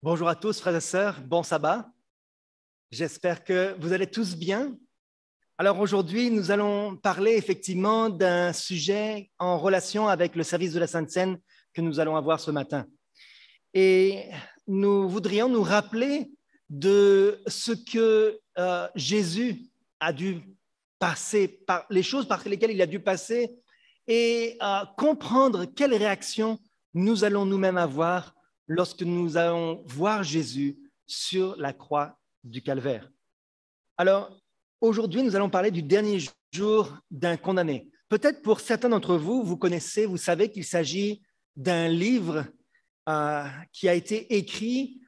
Bonjour à tous, frères et sœurs, bon sabbat. J'espère que vous allez tous bien. Alors aujourd'hui, nous allons parler effectivement d'un sujet en relation avec le service de la Sainte Seine que nous allons avoir ce matin. Et nous voudrions nous rappeler de ce que Jésus a dû passer, par les choses par lesquelles il a dû passer et comprendre quelle réaction nous allons nous-mêmes avoir lorsque nous allons voir Jésus sur la croix du Calvaire. Alors, aujourd'hui, nous allons parler du dernier jour d'un condamné. Peut-être pour certains d'entre vous, vous connaissez, vous savez qu'il s'agit d'un livre qui a été écrit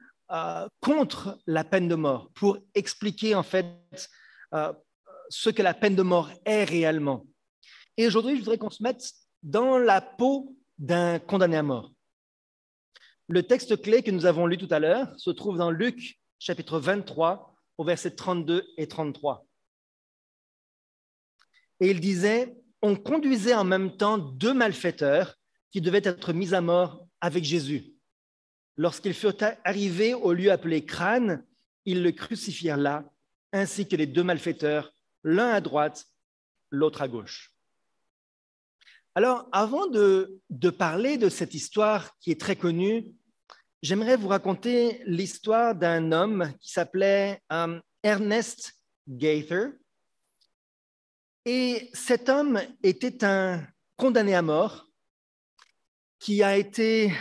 contre la peine de mort, pour expliquer en fait ce que la peine de mort est réellement. Et aujourd'hui, je voudrais qu'on se mette dans la peau d'un condamné à mort. Le texte clé que nous avons lu tout à l'heure se trouve dans Luc chapitre 23 au verset 32 et 33. Et il disait, on conduisait en même temps deux malfaiteurs qui devaient être mis à mort avec Jésus. Lorsqu'ils furent arrivés au lieu appelé Crâne, ils le crucifièrent là, ainsi que les deux malfaiteurs, l'un à droite, l'autre à gauche. Alors, avant de parler de cette histoire qui est très connue, j'aimerais vous raconter l'histoire d'un homme qui s'appelait Ernest Gaither. Et cet homme était un condamné à mort qui a été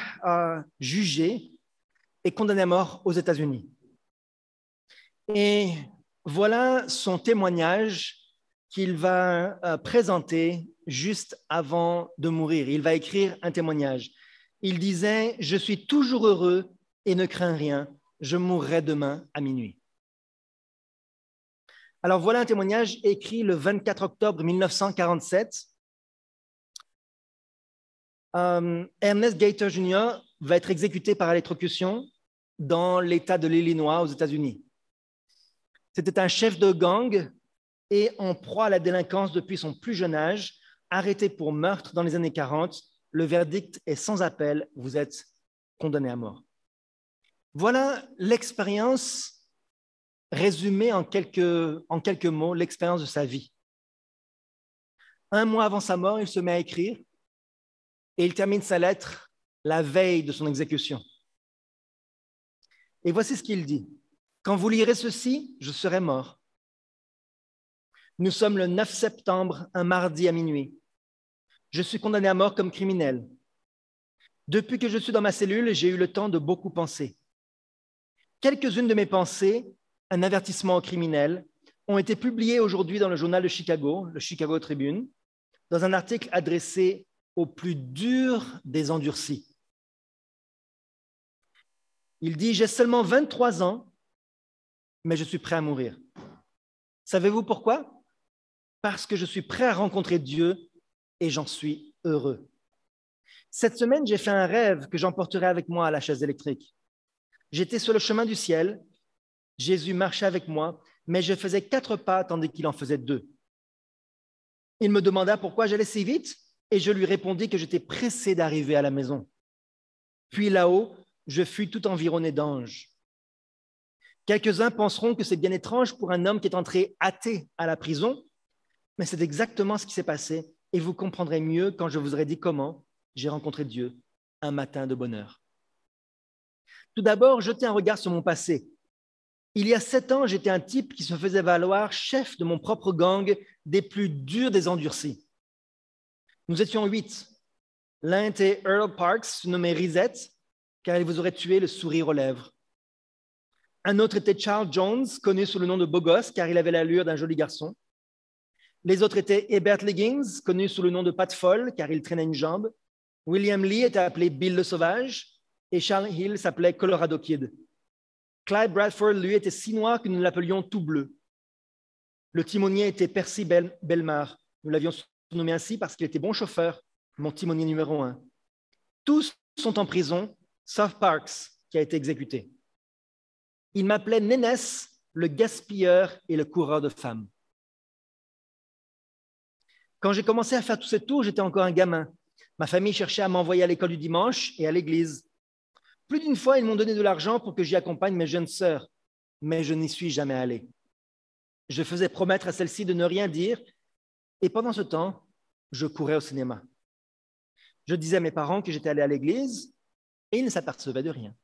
jugé et condamné à mort aux États-Unis. Et voilà son témoignage qu'il va présenter juste avant de mourir. Il va écrire un témoignage. Il disait « Je suis toujours heureux et ne crains rien. Je mourrai demain à minuit. » Alors voilà un témoignage écrit le 24 octobre 1947. Ernest Gaither Jr. va être exécuté par électrocution dans l'État de l'Illinois aux États-Unis. C'était un chef de gang et en proie à la délinquance depuis son plus jeune âge, arrêté pour meurtre dans les années 40. Le verdict est sans appel, vous êtes condamné à mort. Voilà l'expérience résumée en quelques mots, l'expérience de sa vie. Un mois avant sa mort, il se met à écrire et il termine sa lettre la veille de son exécution. Et voici ce qu'il dit. « Quand vous lirez ceci, je serai mort. Nous sommes le 9 septembre, un mardi à minuit. Je suis condamné à mort comme criminel. Depuis que je suis dans ma cellule, j'ai eu le temps de beaucoup penser. Quelques-unes de mes pensées, un avertissement aux criminels, ont été publiées aujourd'hui dans le journal de Chicago, le Chicago Tribune, dans un article adressé aux plus durs des endurcis. Il dit « J'ai seulement 23 ans, mais je suis prêt à mourir. Savez-vous pourquoi? Parce que je suis prêt à rencontrer Dieu et j'en suis heureux. Cette semaine, j'ai fait un rêve que j'emporterai avec moi à la chaise électrique. J'étais sur le chemin du ciel, Jésus marchait avec moi, mais je faisais 4 pas tandis qu'il en faisait 2. Il me demanda pourquoi j'allais si vite et je lui répondis que j'étais pressé d'arriver à la maison. Puis là-haut, je fus tout environné d'anges. Quelques-uns penseront que c'est bien étrange pour un homme qui est entré athée à la prison, mais c'est exactement ce qui s'est passé et vous comprendrez mieux quand je vous aurai dit comment j'ai rencontré Dieu un matin de bonne heure. Tout d'abord, jetez un regard sur mon passé. Il y a 7 ans, j'étais un type qui se faisait valoir chef de mon propre gang des plus durs des endurcis. Nous étions 8. L'un était Earl Parks, nommé Risette, car il vous aurait tué le sourire aux lèvres. Un autre était Charles Jones, connu sous le nom de Beau Gosse, car il avait l'allure d'un joli garçon. Les autres étaient Ebert Liggins, connu sous le nom de Pat Folle, car il traînait une jambe. William Lee était appelé Bill le Sauvage, et Charles Hill s'appelait Colorado Kid. Clyde Bradford, lui, était si noir que nous l'appelions tout bleu. Le timonier était Percy Belmar. Nous l'avions nommé ainsi parce qu'il était bon chauffeur, mon timonier numéro 1. Tous sont en prison, sauf Parks, qui a été exécuté. Il m'appelait Nénès, le gaspilleur et le coureur de femmes. Quand j'ai commencé à faire tous ces tours, j'étais encore un gamin. Ma famille cherchait à m'envoyer à l'école du dimanche et à l'église. Plus d'une fois, ils m'ont donné de l'argent pour que j'y accompagne mes jeunes sœurs, mais je n'y suis jamais allé. Je faisais promettre à celle-ci de ne rien dire, et pendant ce temps, je courais au cinéma. Je disais à mes parents que j'étais allé à l'église, et ils ne s'apercevaient de rien.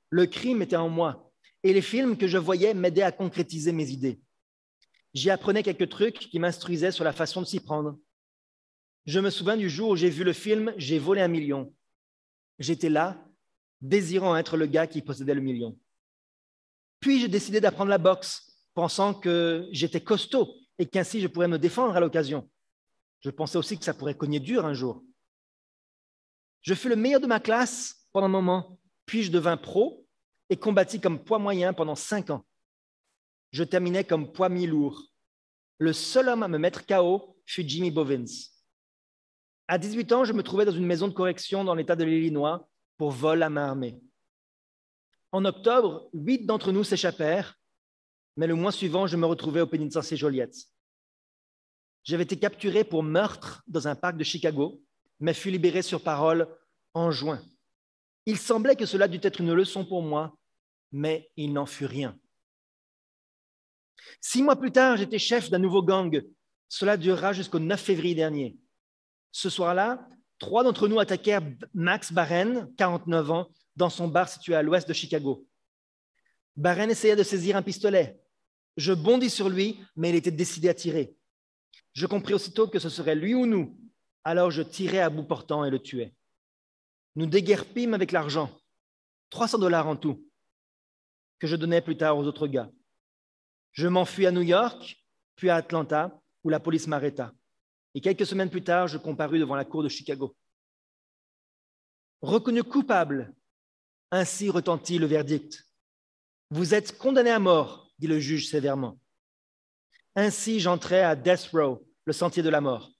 Le crime était en moi, et les films que je voyais m'aidaient à concrétiser mes idées. J'y apprenais quelques trucs qui m'instruisaient sur la façon de s'y prendre. Je me souviens du jour où j'ai vu le film « J'ai volé 1 million ». J'étais là, désirant être le gars qui possédait le million. Puis j'ai décidé d'apprendre la boxe, pensant que j'étais costaud et qu'ainsi je pourrais me défendre à l'occasion. Je pensais aussi que ça pourrait cogner dur un jour. Je fus le meilleur de ma classe pendant un moment, puis je devins pro et combattis comme poids moyen pendant 5 ans. Je terminais comme poids mi-lourd. Le seul homme à me mettre KO fut Jimmy Bovins. À 18 ans, je me trouvais dans une maison de correction dans l'État de l'Illinois pour vol à main armée. En octobre, 8 d'entre nous s'échappèrent, mais le mois suivant, je me retrouvais au pénitencier Joliette. J'avais été capturé pour meurtre dans un parc de Chicago, mais fus libéré sur parole en juin. Il semblait que cela dût être une leçon pour moi, mais il n'en fut rien. 6 mois plus tard, j'étais chef d'un nouveau gang. Cela durera jusqu'au 9 février dernier. Ce soir-là, 3 d'entre nous attaquèrent Max Barren, 49 ans, dans son bar situé à l'ouest de Chicago. Barren essaya de saisir un pistolet. Je bondis sur lui, mais il était décidé à tirer. Je compris aussitôt que ce serait lui ou nous. Alors je tirai à bout portant et le tuai. Nous déguerpîmes avec l'argent, $300 en tout, que je donnais plus tard aux autres gars. Je m'enfuis à New York, puis à Atlanta, où la police m'arrêta. Et quelques semaines plus tard, je comparus devant la cour de Chicago. Reconnu coupable, ainsi retentit le verdict. Vous êtes condamné à mort, dit le juge sévèrement. Ainsi, j'entrai à Death Row, le sentier de la mort.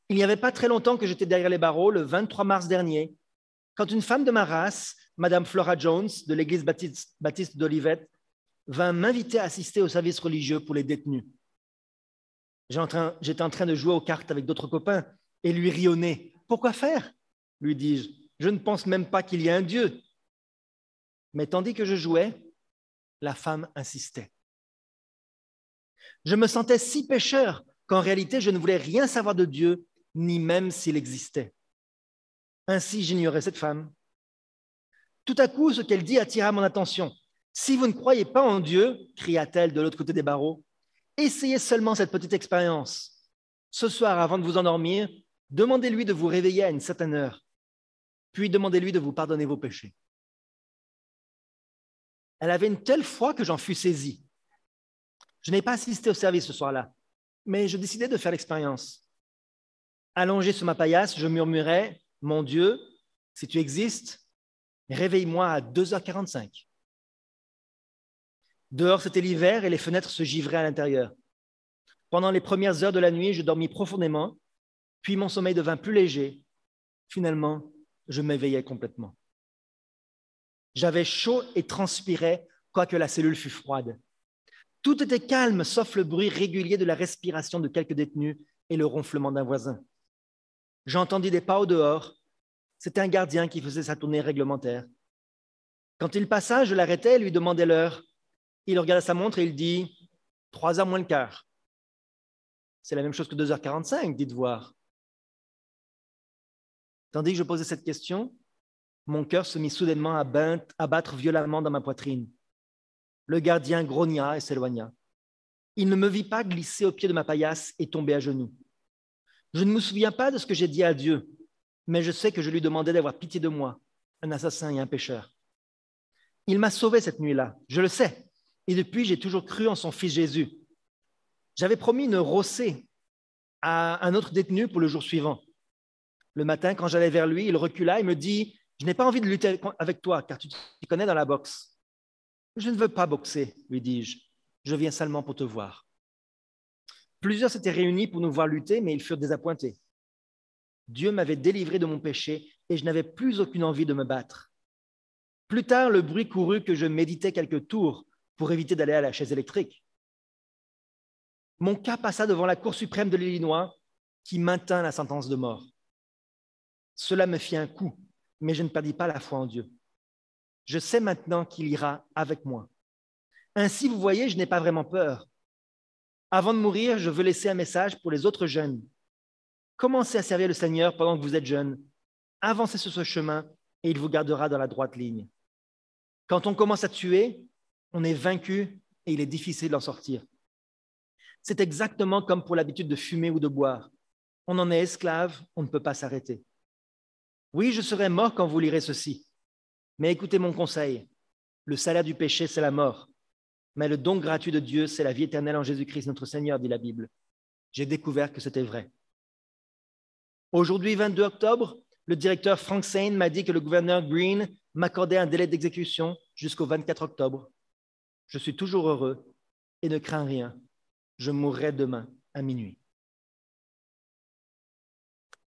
Il n'y avait pas très longtemps que j'étais derrière les barreaux, le 23 mars dernier, quand une femme de ma race, Madame Flora Jones, de l'église baptiste d'Olivette, vint m'inviter à assister au service religieux pour les détenus. J'étais en train de jouer aux cartes avec d'autres copains et lui ris au nez. « Pourquoi faire ?» lui dis-je. « Je ne pense même pas qu'il y ait un Dieu. » Mais tandis que je jouais, la femme insistait. Je me sentais si pécheur qu'en réalité, je ne voulais rien savoir de Dieu, ni même s'il existait. Ainsi, j'ignorais cette femme. Tout à coup, ce qu'elle dit attira mon attention. « Si vous ne croyez pas en Dieu, cria-t-elle de l'autre côté des barreaux, essayez seulement cette petite expérience. Ce soir, avant de vous endormir, demandez-lui de vous réveiller à une certaine heure, puis demandez-lui de vous pardonner vos péchés. » Elle avait une telle foi que j'en fus saisi. Je n'ai pas assisté au service ce soir-là, mais je décidai de faire l'expérience. Allongé sur ma paillasse, je murmurais « Mon Dieu, si tu existes, réveille-moi à 2h45. » Dehors, c'était l'hiver et les fenêtres se givraient à l'intérieur. Pendant les premières heures de la nuit, je dormis profondément, puis mon sommeil devint plus léger. Finalement, je m'éveillai complètement. J'avais chaud et transpirais, quoique la cellule fût froide. Tout était calme, sauf le bruit régulier de la respiration de quelques détenus et le ronflement d'un voisin. J'entendis des pas au dehors. C'était un gardien qui faisait sa tournée réglementaire. Quand il passa, je l'arrêtai et lui demandai l'heure. Il regarda sa montre et il dit « 3h moins le quart. » C'est la même chose que 2h45, dites voir. Tandis que je posais cette question, mon cœur se mit soudainement à battre violemment dans ma poitrine. Le gardien grogna et s'éloigna. Il ne me vit pas glisser au pied de ma paillasse et tomber à genoux. Je ne me souviens pas de ce que j'ai dit à Dieu, mais je sais que je lui demandais d'avoir pitié de moi, un assassin et un pécheur. Il m'a sauvé cette nuit-là, je le sais, et depuis, j'ai toujours cru en son fils Jésus. J'avais promis une rossée à un autre détenu pour le jour suivant. Le matin, quand j'allais vers lui, il recula et me dit « Je n'ai pas envie de lutter avec toi, car tu t'y connais dans la boxe. »« Je ne veux pas boxer, lui dis-je. Je viens seulement pour te voir. » Plusieurs s'étaient réunis pour nous voir lutter, mais ils furent désappointés. Dieu m'avait délivré de mon péché et je n'avais plus aucune envie de me battre. Plus tard, le bruit courut que je méditais quelques tours pour éviter d'aller à la chaise électrique. Mon cas passa devant la Cour suprême de l'Illinois qui maintint la sentence de mort. Cela me fit un coup mais je ne perdis pas la foi en Dieu. Je sais maintenant qu'il ira avec moi. Ainsi, vous voyez, je n'ai pas vraiment peur. Avant de mourir, je veux laisser un message pour les autres jeunes. Commencez à servir le Seigneur pendant que vous êtes jeunes. Avancez sur ce chemin et il vous gardera dans la droite ligne. Quand on commence à tuer, on est vaincu et il est difficile d'en sortir. C'est exactement comme pour l'habitude de fumer ou de boire. On en est esclave, on ne peut pas s'arrêter. Oui, je serai mort quand vous lirez ceci. Mais écoutez mon conseil. Le salaire du péché, c'est la mort. Mais le don gratuit de Dieu, c'est la vie éternelle en Jésus-Christ, notre Seigneur, dit la Bible. J'ai découvert que c'était vrai. Aujourd'hui, 22 octobre, le directeur Frank Sain m'a dit que le gouverneur Green m'accordait un délai d'exécution jusqu'au 24 octobre. Je suis toujours heureux et ne crains rien. Je mourrai demain à minuit.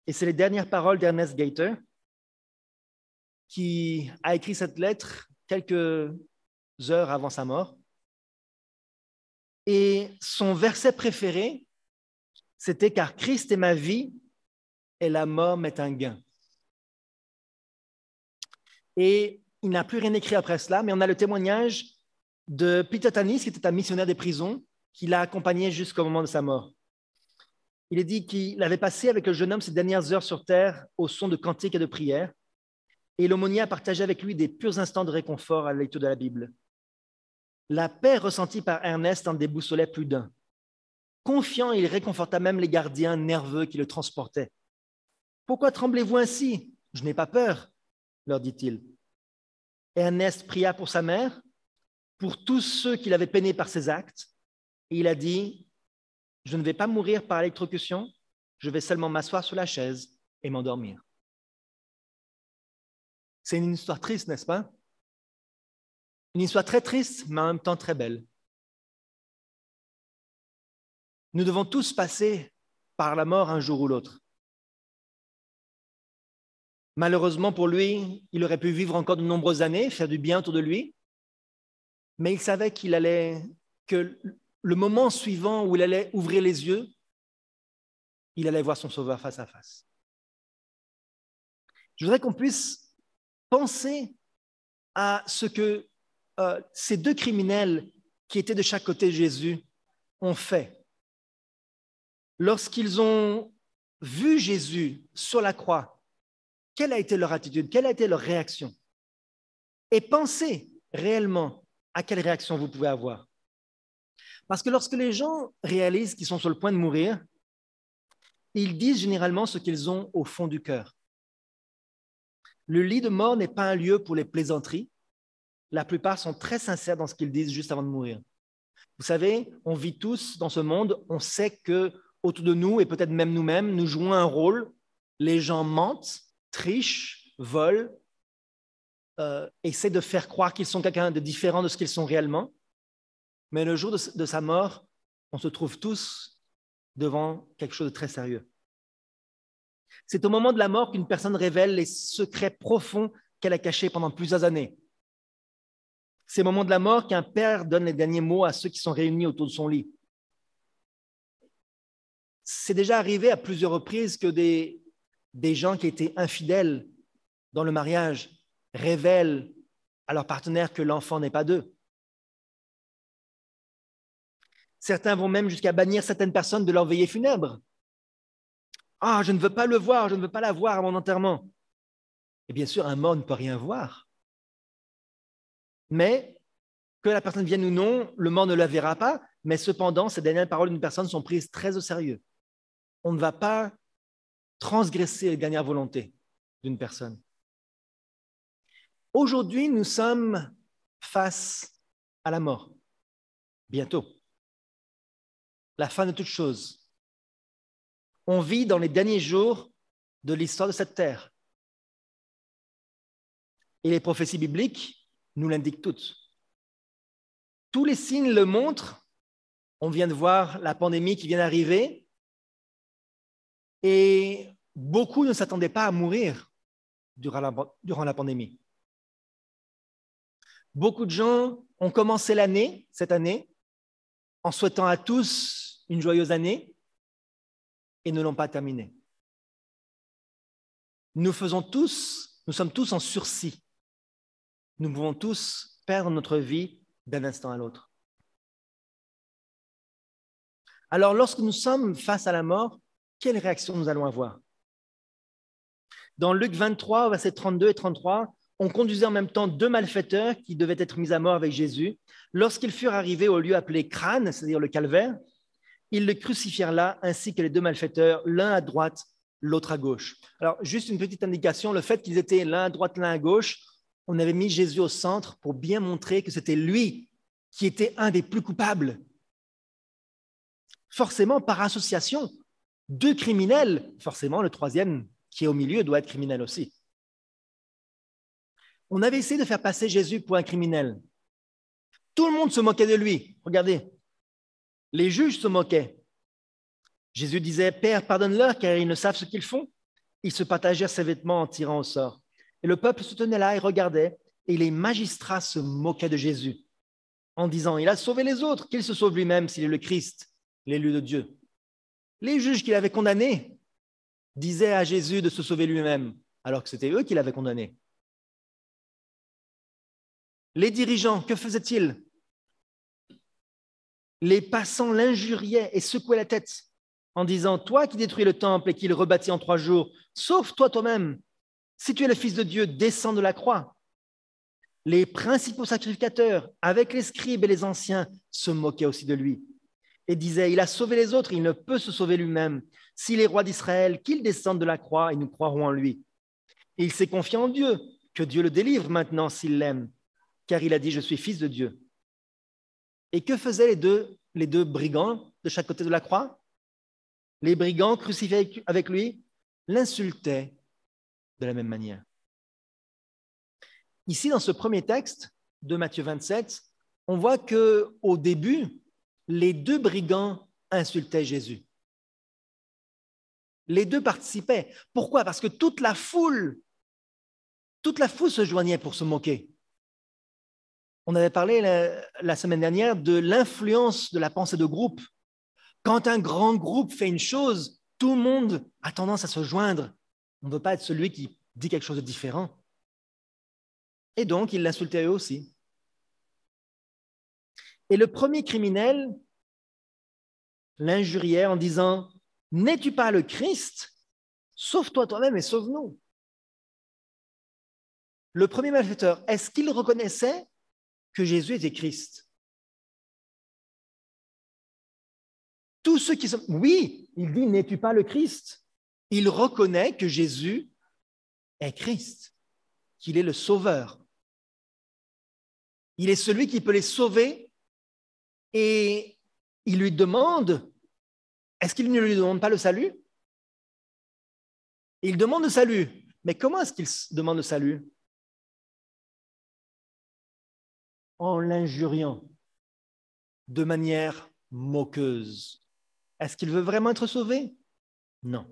Et c'est les dernières paroles d'Ernest Gaiter qui a écrit cette lettre quelques heures avant sa mort. Et son verset préféré, c'était « Car Christ est ma vie et la mort m'est un gain ». Et il n'a plus rien écrit après cela, mais on a le témoignage de Peter Tanis, qui était un missionnaire des prisons, qui l'a accompagné jusqu'au moment de sa mort. Il est dit qu'il avait passé avec le jeune homme ses dernières heures sur terre au son de cantiques et de prières, et l'aumônier a partagé avec lui des purs instants de réconfort à la lecture de la Bible. La paix ressentie par Ernest en déboussolait plus d'un. Confiant, il réconforta même les gardiens nerveux qui le transportaient. « Pourquoi tremblez-vous ainsi? Je n'ai pas peur, » leur dit-il. Ernest pria pour sa mère, pour tous ceux qui l'avaient peiné par ses actes, et il a dit « Je ne vais pas mourir par électrocution, je vais seulement m'asseoir sur la chaise et m'endormir. » C'est une histoire triste, n'est-ce pas? Une histoire très triste, mais en même temps très belle. Nous devons tous passer par la mort un jour ou l'autre. Malheureusement pour lui, il aurait pu vivre encore de nombreuses années, faire du bien autour de lui, mais il savait que le moment suivant où il allait ouvrir les yeux, il allait voir son Sauveur face à face. Je voudrais qu'on puisse penser à ce que ces deux criminels qui étaient de chaque côté de Jésus ont fait. Lorsqu'ils ont vu Jésus sur la croix, quelle a été leur attitude, quelle a été leur réaction? Et pensez réellement à quelle réaction vous pouvez avoir. Parce que lorsque les gens réalisent qu'ils sont sur le point de mourir, ils disent généralement ce qu'ils ont au fond du cœur. Le lit de mort n'est pas un lieu pour les plaisanteries. La plupart sont très sincères dans ce qu'ils disent juste avant de mourir. Vous savez, on vit tous dans ce monde, on sait que autour de nous, et peut-être même nous-mêmes, nous jouons un rôle. Les gens mentent, trichent, volent, essaient de faire croire qu'ils sont quelqu'un de différent de ce qu'ils sont réellement. Mais le jour de sa mort, on se trouve tous devant quelque chose de très sérieux. C'est au moment de la mort qu'une personne révèle les secrets profonds qu'elle a cachés pendant plusieurs années. C'est au moment de la mort qu'un père donne les derniers mots à ceux qui sont réunis autour de son lit. C'est déjà arrivé à plusieurs reprises que des gens qui étaient infidèles dans le mariage révèlent à leur partenaire que l'enfant n'est pas d'eux. Certains vont même jusqu'à bannir certaines personnes de leur veillée funèbre. « Ah, je ne veux pas le voir, je ne veux pas la voir à mon enterrement. » Et bien sûr, un mort ne peut rien voir. Mais que la personne vienne ou non, le mort ne la verra pas, mais cependant, ces dernières paroles d'une personne sont prises très au sérieux. On ne va pas transgresser les dernières volontés d'une personne. Aujourd'hui, nous sommes face à la mort. Bientôt. La fin de toute chose. On vit dans les derniers jours de l'histoire de cette terre. Et les prophéties bibliques nous l'indiquent toutes. Tous les signes le montrent. On vient de voir la pandémie qui vient d'arriver. Et beaucoup ne s'attendaient pas à mourir durant la pandémie. Beaucoup de gens ont commencé cette année, en souhaitant à tous une joyeuse année et ne l'ont pas terminée. Nous faisons tous Nous sommes tous en sursis. Nous pouvons tous perdre notre vie d'un instant à l'autre. Alors, lorsque nous sommes face à la mort, quelle réaction nous allons avoir? Dans Luc 23, versets 32 et 33, on conduisait en même temps deux malfaiteurs qui devaient être mis à mort avec Jésus. Lorsqu'ils furent arrivés au lieu appelé Crâne, c'est-à-dire le calvaire, ils le crucifièrent là, ainsi que les deux malfaiteurs, l'un à droite, l'autre à gauche. Alors, juste une petite indication, le fait qu'ils étaient l'un à droite, l'un à gauche, on avait mis Jésus au centre pour bien montrer que c'était lui qui était un des plus coupables. Forcément, par association, deux criminels, forcément le troisième qui est au milieu doit être criminel aussi. On avait essayé de faire passer Jésus pour un criminel. Tout le monde se moquait de lui. Regardez, les juges se moquaient. Jésus disait, « Père, pardonne-leur car ils ne savent ce qu'ils font. » Ils se partagèrent ses vêtements en tirant au sort. Et le peuple se tenait là et regardait, et les magistrats se moquaient de Jésus en disant, « Il a sauvé les autres, qu'il se sauve lui-même s'il est le Christ, l'élu de Dieu. » Les juges qu'il avait condamnés disaient à Jésus de se sauver lui-même, alors que c'était eux qui l'avaient condamné. Les dirigeants, que faisaient-ils? Les passants l'injuriaient et secouaient la tête en disant, « Toi qui détruis le temple et qui le rebâtis en 3 jours, sauve-toi toi-même. Si tu es le Fils de Dieu, descends de la croix. » Les principaux sacrificateurs, avec les scribes et les anciens, se moquaient aussi de lui et disaient, « Il a sauvé les autres, il ne peut se sauver lui-même. S'il est roi d'Israël, qu'il descende de la croix et nous croirons en lui. » Et il s'est confié en Dieu, que Dieu le délivre maintenant s'il l'aime, car il a dit, « Je suis fils de Dieu. » Et que faisaient les deux brigands de chaque côté de la croix? Les brigands crucifiés avec lui l'insultaient de la même manière. Ici, dans ce premier texte de Matthieu 27, on voit qu'au début, les deux brigands insultaient Jésus. Les deux participaient. Pourquoi? Parce que toute la foule se joignait pour se moquer. On avait parlé la semaine dernière de l'influence de la pensée de groupe. Quand un grand groupe fait une chose, tout le monde a tendance à se joindre. On ne veut pas être celui qui dit quelque chose de différent. Et donc, ils l'insultaient eux aussi. Et le premier criminel l'injuriait en disant, « N'es-tu pas le Christ? Sauve-toi toi-même et sauve-nous. » Le premier malfaiteur, est-ce qu'il reconnaissait que Jésus était Christ? Tous ceux qui sont... Oui, il dit, « N'es-tu pas le Christ? » Il reconnaît que Jésus est Christ, qu'il est le Sauveur. Il est celui qui peut les sauver et il lui demande, est-ce qu'il ne lui demande pas le salut? Il demande le salut, mais comment est-ce qu'il demande le salut? En l'injuriant, de manière moqueuse. Est-ce qu'il veut vraiment être sauvé? Non.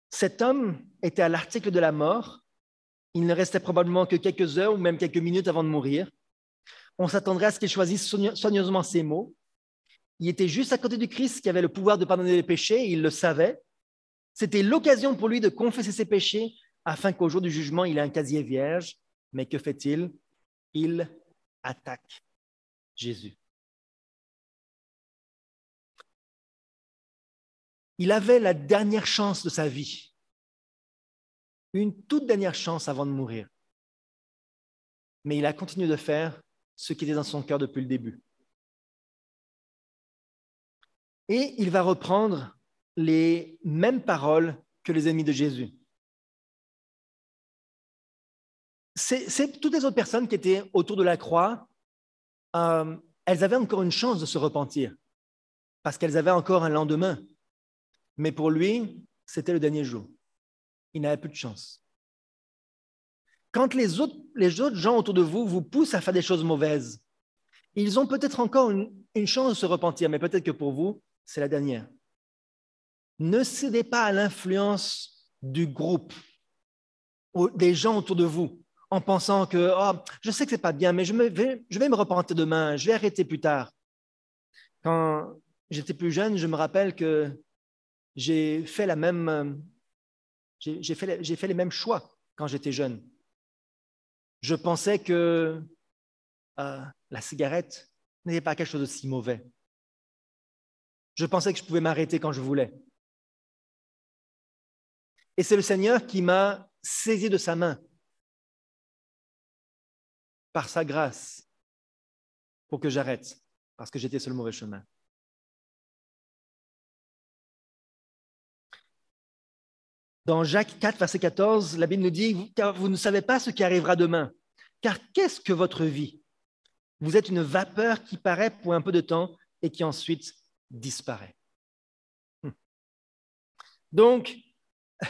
Cet homme était à l'article de la mort. Il ne restait probablement que quelques heures ou même quelques minutes avant de mourir. On s'attendrait à ce qu'il choisisse soigneusement ses mots. Il était juste à côté du Christ qui avait le pouvoir de pardonner les péchés, et il le savait. C'était l'occasion pour lui de confesser ses péchés afin qu'au jour du jugement, il ait un casier vierge. Mais que fait-il? Il attaque Jésus. Il avait la dernière chance de sa vie, une toute dernière chance avant de mourir. Mais il a continué de faire ce qui était dans son cœur depuis le début. Et il va reprendre les mêmes paroles que les ennemis de Jésus. C'est toutes les autres personnes qui étaient autour de la croix, elles avaient encore une chance de se repentir, parce qu'elles avaient encore un lendemain. Mais pour lui, c'était le dernier jour. Il n'avait plus de chance. Quand les autres gens autour de vous vous poussent à faire des choses mauvaises, ils ont peut-être encore une chance de se repentir, mais peut-être que pour vous, c'est la dernière. Ne cédez pas à l'influence du groupe, des gens autour de vous, en pensant que oh, je sais que ce n'est pas bien, mais je vais me repentir demain, je vais arrêter plus tard. Quand j'étais plus jeune, je me rappelle que j'ai fait les mêmes choix quand j'étais jeune. Je pensais que la cigarette n'était pas quelque chose de si mauvais. Je pensais que je pouvais m'arrêter quand je voulais. Et c'est le Seigneur qui m'a saisi de sa main par sa grâce pour que j'arrête, parce que j'étais sur le mauvais chemin. Dans Jacques 4, verset 14, la Bible nous dit « Car vous ne savez pas ce qui arrivera demain. Car qu'est-ce que votre vie? Vous êtes une vapeur qui paraît pour un peu de temps et qui ensuite disparaît. » Donc,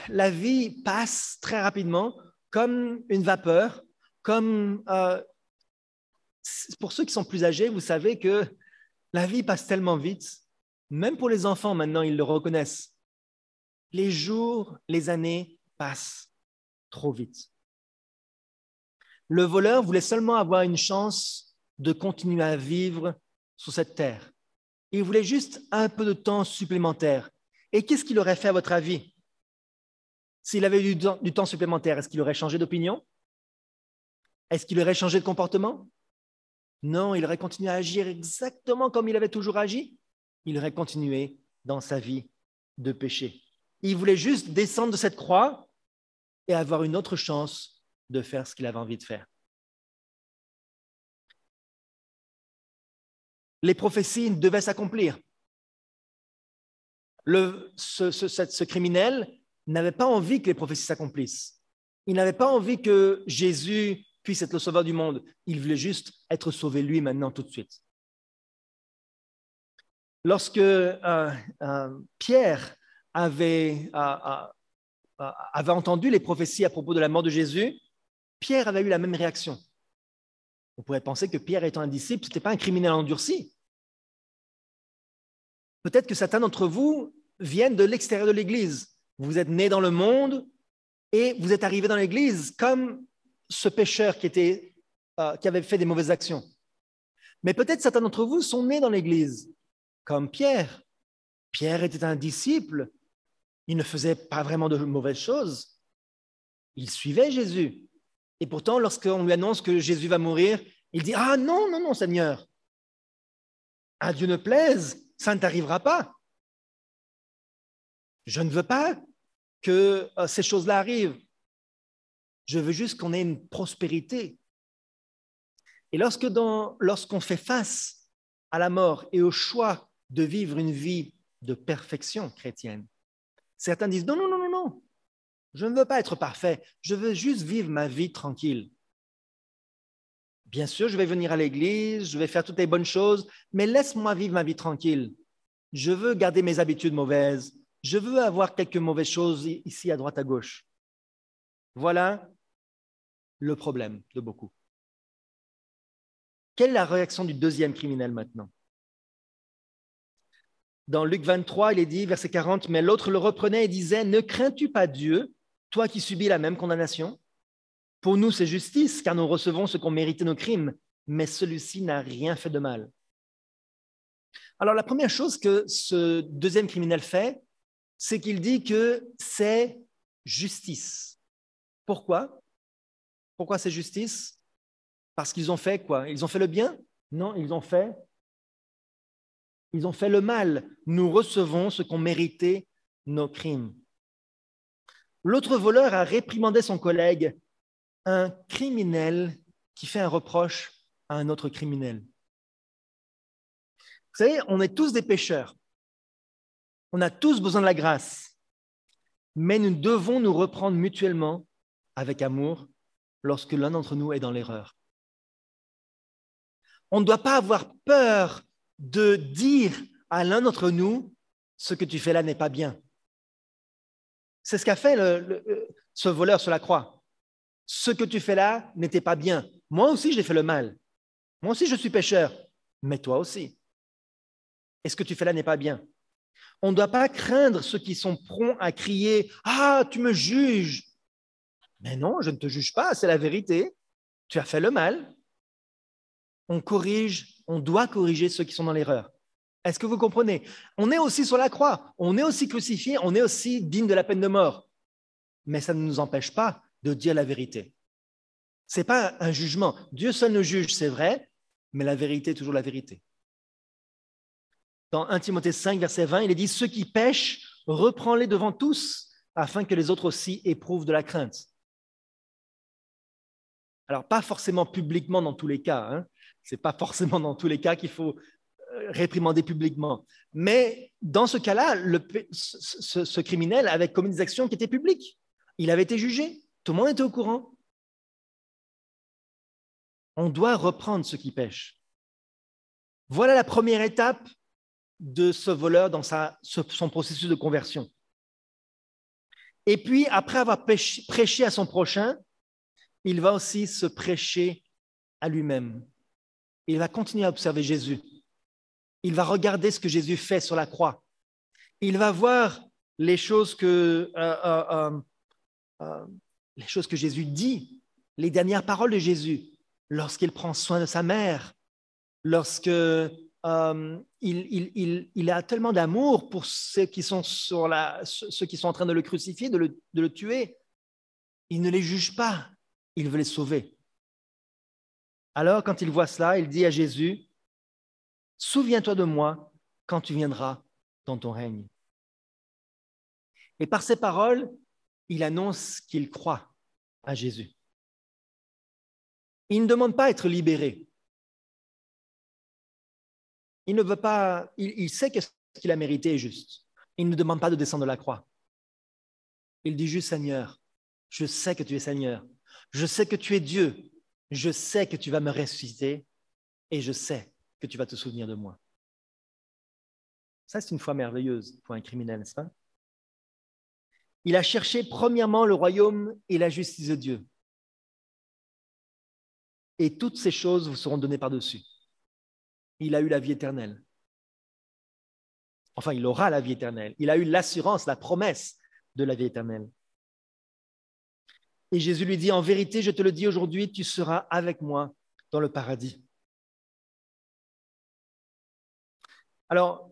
la vie passe très rapidement comme une vapeur, comme pour ceux qui sont plus âgés, vous savez que la vie passe tellement vite, même pour les enfants maintenant, ils le reconnaissent. Les jours, les années passent trop vite. Le voleur voulait seulement avoir une chance de continuer à vivre sur cette terre. Il voulait juste un peu de temps supplémentaire. Et qu'est-ce qu'il aurait fait à votre avis? S'il avait eu du temps supplémentaire, est-ce qu'il aurait changé d'opinion? Est-ce qu'il aurait changé de comportement? Non, il aurait continué à agir exactement comme il avait toujours agi. Il aurait continué dans sa vie de péché. Il voulait juste descendre de cette croix et avoir une autre chance de faire ce qu'il avait envie de faire. Les prophéties devaient s'accomplir. Ce criminel n'avait pas envie que les prophéties s'accomplissent. Il n'avait pas envie que Jésus puisse être le sauveur du monde. Il voulait juste être sauvé lui maintenant tout de suite. Lorsque Pierre avait entendu les prophéties à propos de la mort de Jésus, Pierre avait eu la même réaction. On pourrait penser que Pierre étant un disciple, ce n'était pas un criminel endurci. Peut-être que certains d'entre vous viennent de l'extérieur de l'Église. Vous êtes nés dans le monde et vous êtes arrivés dans l'Église comme ce pécheur qui avait fait des mauvaises actions. Mais peut-être certains d'entre vous sont nés dans l'Église, comme Pierre. Pierre était un disciple. Il ne faisait pas vraiment de mauvaises choses. Il suivait Jésus. Et pourtant, lorsqu'on lui annonce que Jésus va mourir, il dit « Ah non, non, non, Seigneur, à Dieu ne plaise, ça ne t'arrivera pas. Je ne veux pas que ces choses-là arrivent. Je veux juste qu'on ait une prospérité. » Et lorsqu'on fait face à la mort et au choix de vivre une vie de perfection chrétienne, certains disent « Non, non, non, non, non, je ne veux pas être parfait, je veux juste vivre ma vie tranquille. Bien sûr, je vais venir à l'église, je vais faire toutes les bonnes choses, mais laisse-moi vivre ma vie tranquille. Je veux garder mes habitudes mauvaises, je veux avoir quelques mauvaises choses ici à droite, à gauche. » Voilà le problème de beaucoup. Quelle est la réaction du deuxième criminel maintenant? Dans Luc 23, il est dit, verset 40, « Mais l'autre le reprenait et disait, « Ne crains-tu pas Dieu, toi qui subis la même condamnation? Pour nous, c'est justice, car nous recevons ce qu'ont mérité nos crimes, mais celui-ci n'a rien fait de mal. » Alors, la première chose que ce deuxième criminel fait, c'est qu'il dit que c'est justice. Pourquoi? Pourquoi c'est justice? Parce qu'ils ont fait quoi? Ils ont fait le bien? Non, ils ont fait le mal. Nous recevons ce qu'ont mérité nos crimes. L'autre voleur a réprimandé son collègue, un criminel qui fait un reproche à un autre criminel. Vous savez, on est tous des pécheurs. On a tous besoin de la grâce. Mais nous devons nous reprendre mutuellement avec amour lorsque l'un d'entre nous est dans l'erreur. On ne doit pas avoir peur de dire à l'un d'entre nous « ce que tu fais là n'est pas bien ». C'est ce qu'a fait ce voleur sur la croix. Ce que tu fais là n'était pas bien. Moi aussi, j'ai fait le mal. Moi aussi, je suis pécheur. Mais toi aussi. Et ce que tu fais là n'est pas bien. On ne doit pas craindre ceux qui sont prompts à crier « Ah, tu me juges !» Mais non, je ne te juge pas, c'est la vérité. Tu as fait le mal. On doit corriger ceux qui sont dans l'erreur. Est-ce que vous comprenez? On est aussi sur la croix, on est aussi crucifié, on est aussi digne de la peine de mort. Mais ça ne nous empêche pas de dire la vérité. Ce n'est pas un jugement. Dieu seul nous juge, c'est vrai, mais la vérité est toujours la vérité. Dans 1 Timothée 5, verset 20, il est dit « Ceux qui pêchent, reprends-les devant tous, afin que les autres aussi éprouvent de la crainte. » Alors, pas forcément publiquement dans tous les cas. Hein. Ce n'est pas forcément dans tous les cas qu'il faut réprimander publiquement. Mais dans ce cas-là, ce criminel avait commis des actions qui étaient publiques. Il avait été jugé. Tout le monde était au courant. On doit reprendre ceux qui pêchent. Voilà la première étape de ce voleur dans son processus de conversion. Et puis, après avoir prêché à son prochain, il va aussi se prêcher à lui-même. Il va continuer à observer Jésus. Il va regarder ce que Jésus fait sur la croix. Il va voir les choses que Jésus dit, les dernières paroles de Jésus, lorsqu'il prend soin de sa mère, lorsque il a tellement d'amour pour ceux qui sont en train de le crucifier, de le tuer. Il ne les juge pas, il veut les sauver. Alors, quand il voit cela, il dit à Jésus, « Souviens-toi de moi quand tu viendras dans ton règne. » Et par ces paroles, il annonce qu'il croit à Jésus. Il ne demande pas à être libéré. Il ne veut pas, il sait que ce qu'il a mérité est juste. Il ne demande pas de descendre de la croix. Il dit juste, Seigneur, je sais que tu es Seigneur. Je sais que tu es Dieu. Je sais que tu vas me ressusciter et je sais que tu vas te souvenir de moi. Ça, c'est une foi merveilleuse pour un criminel, n'est-ce pas? Il a cherché premièrement le royaume et la justice de Dieu. Et toutes ces choses vous seront données par-dessus. Il a eu la vie éternelle. Enfin, il aura la vie éternelle. Il a eu l'assurance, la promesse de la vie éternelle. Et Jésus lui dit, en vérité, je te le dis aujourd'hui, tu seras avec moi dans le paradis. Alors,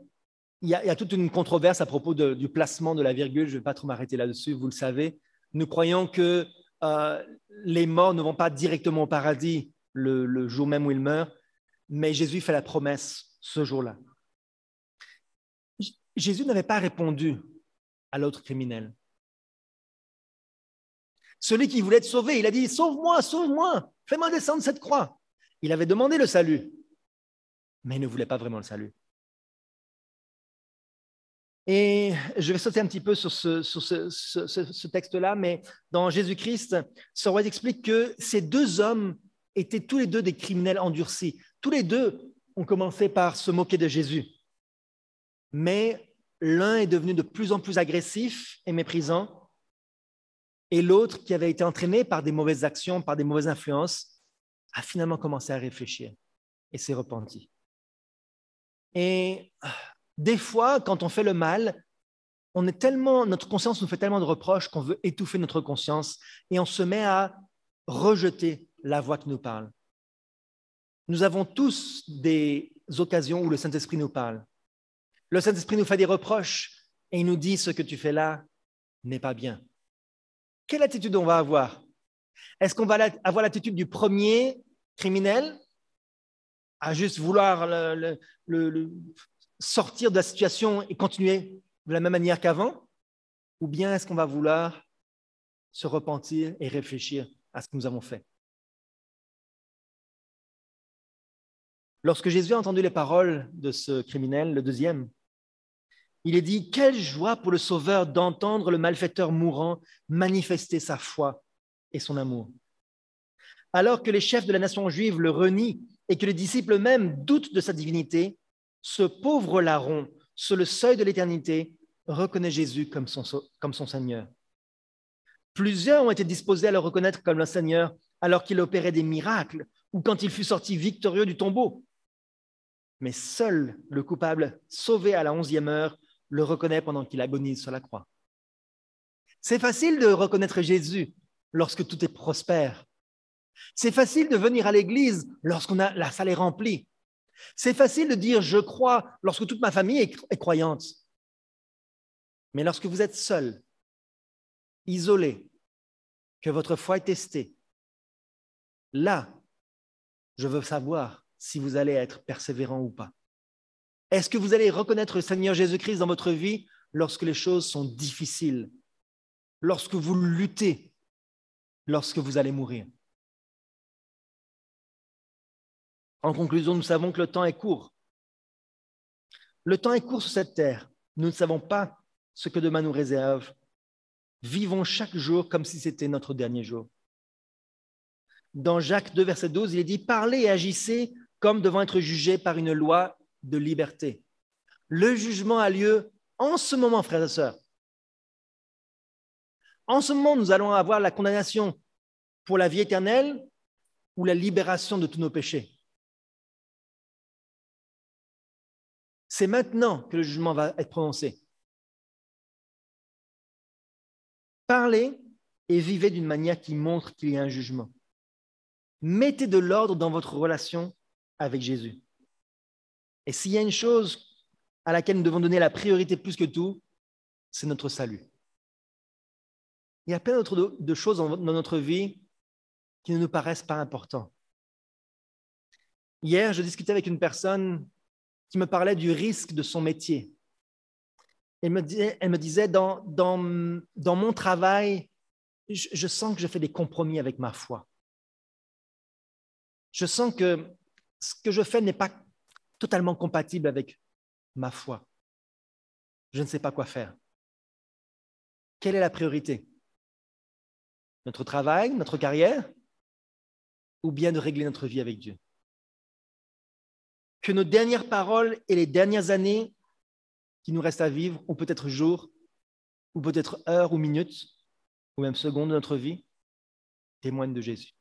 il y a toute une controverse à propos du placement de la virgule. Je ne vais pas trop m'arrêter là-dessus, vous le savez. Nous croyons que les morts ne vont pas directement au paradis le jour même où ils meurent, mais Jésus fait la promesse ce jour-là. Jésus n'avait pas répondu à l'autre criminel. Celui qui voulait être sauvé, il a dit « Sauve-moi, sauve-moi, fais-moi descendre cette croix ». Il avait demandé le salut, mais il ne voulait pas vraiment le salut. Et je vais sauter un petit peu sur ce texte-là, mais dans Jésus-Christ, Sir White explique que ces deux hommes étaient tous les deux des criminels endurcis. Tous les deux ont commencé par se moquer de Jésus. Mais l'un est devenu de plus en plus agressif et méprisant, et l'autre, qui avait été entraîné par des mauvaises actions, par des mauvaises influences, a finalement commencé à réfléchir et s'est repenti. Et des fois, quand on fait le mal, notre conscience nous fait tellement de reproches qu'on veut étouffer notre conscience et on se met à rejeter la voix qui nous parle. Nous avons tous des occasions où le Saint-Esprit nous parle. Le Saint-Esprit nous fait des reproches et il nous dit « ce que tu fais là n'est pas bien ». Quelle attitude on va avoir? Est-ce qu'on va avoir l'attitude du premier criminel à juste vouloir sortir de la situation et continuer de la même manière qu'avant? Ou bien est-ce qu'on va vouloir se repentir et réfléchir à ce que nous avons fait? Lorsque Jésus a entendu les paroles de ce criminel, le deuxième, il est dit « Quelle joie pour le Sauveur d'entendre le malfaiteur mourant manifester sa foi et son amour. » Alors que les chefs de la nation juive le renient et que les disciples eux-mêmes doutent de sa divinité, ce pauvre larron, sur le seuil de l'éternité, reconnaît Jésus comme son Seigneur. Plusieurs ont été disposés à le reconnaître comme le Seigneur alors qu'il opérait des miracles ou quand il fut sorti victorieux du tombeau. Mais seul le coupable, sauvé à la 11e heure, le reconnaît pendant qu'il agonise sur la croix. C'est facile de reconnaître Jésus lorsque tout est prospère. C'est facile de venir à l'église lorsqu'on a la salle est remplie. C'est facile de dire « je crois » lorsque toute ma famille est croyante. Mais lorsque vous êtes seul, isolé, que votre foi est testée, là, je veux savoir si vous allez être persévérant ou pas. Est-ce que vous allez reconnaître le Seigneur Jésus-Christ dans votre vie lorsque les choses sont difficiles, lorsque vous luttez, lorsque vous allez mourir? En conclusion, nous savons que le temps est court. Le temps est court sur cette terre. Nous ne savons pas ce que demain nous réserve. Vivons chaque jour comme si c'était notre dernier jour. Dans Jacques 2, verset 12, il est dit « Parlez et agissez comme devant être jugés par une loi de liberté. » Le jugement a lieu en ce moment, frères et sœurs. En ce moment, nous allons avoir la condamnation pour la vie éternelle ou la libération de tous nos péchés. C'est maintenant que le jugement va être prononcé. Parlez et vivez d'une manière qui montre qu'il y a un jugement. Mettez de l'ordre dans votre relation avec Jésus. Et s'il y a une chose à laquelle nous devons donner la priorité plus que tout, c'est notre salut. Il y a plein de choses dans notre vie qui ne nous paraissent pas importantes. Hier, je discutais avec une personne qui me parlait du risque de son métier. Elle me disait dans mon travail, je sens que je fais des compromis avec ma foi. Je sens que ce que je fais n'est pas totalement compatible avec ma foi. Je ne sais pas quoi faire. Quelle est la priorité? Notre travail, notre carrière, ou bien de régler notre vie avec Dieu? Que nos dernières paroles et les dernières années qui nous restent à vivre, ou peut-être jours, ou peut-être heures ou minutes, ou même secondes de notre vie, témoignent de Jésus.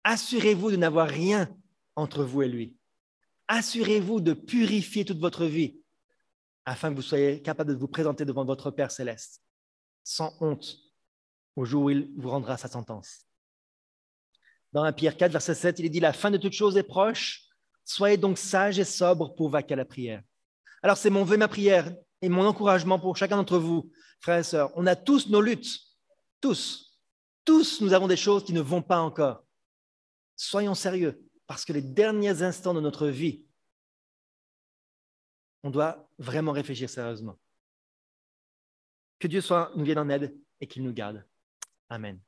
Assurez-vous de n'avoir rien entre vous et lui. Assurez-vous de purifier toute votre vie afin que vous soyez capable de vous présenter devant votre Père céleste sans honte au jour où il vous rendra sa sentence. Dans 1 Pierre 4, verset 7, il est dit « La fin de toute chose est proche. Soyez donc sages et sobres pour vaquer à la prière. » Alors, c'est mon vœu, ma prière et mon encouragement pour chacun d'entre vous, frères et sœurs. On a tous nos luttes. Tous. Tous, nous avons des choses qui ne vont pas encore. Soyons sérieux, parce que les derniers instants de notre vie, on doit vraiment réfléchir sérieusement. Que Dieu nous vienne en aide et qu'il nous garde. Amen.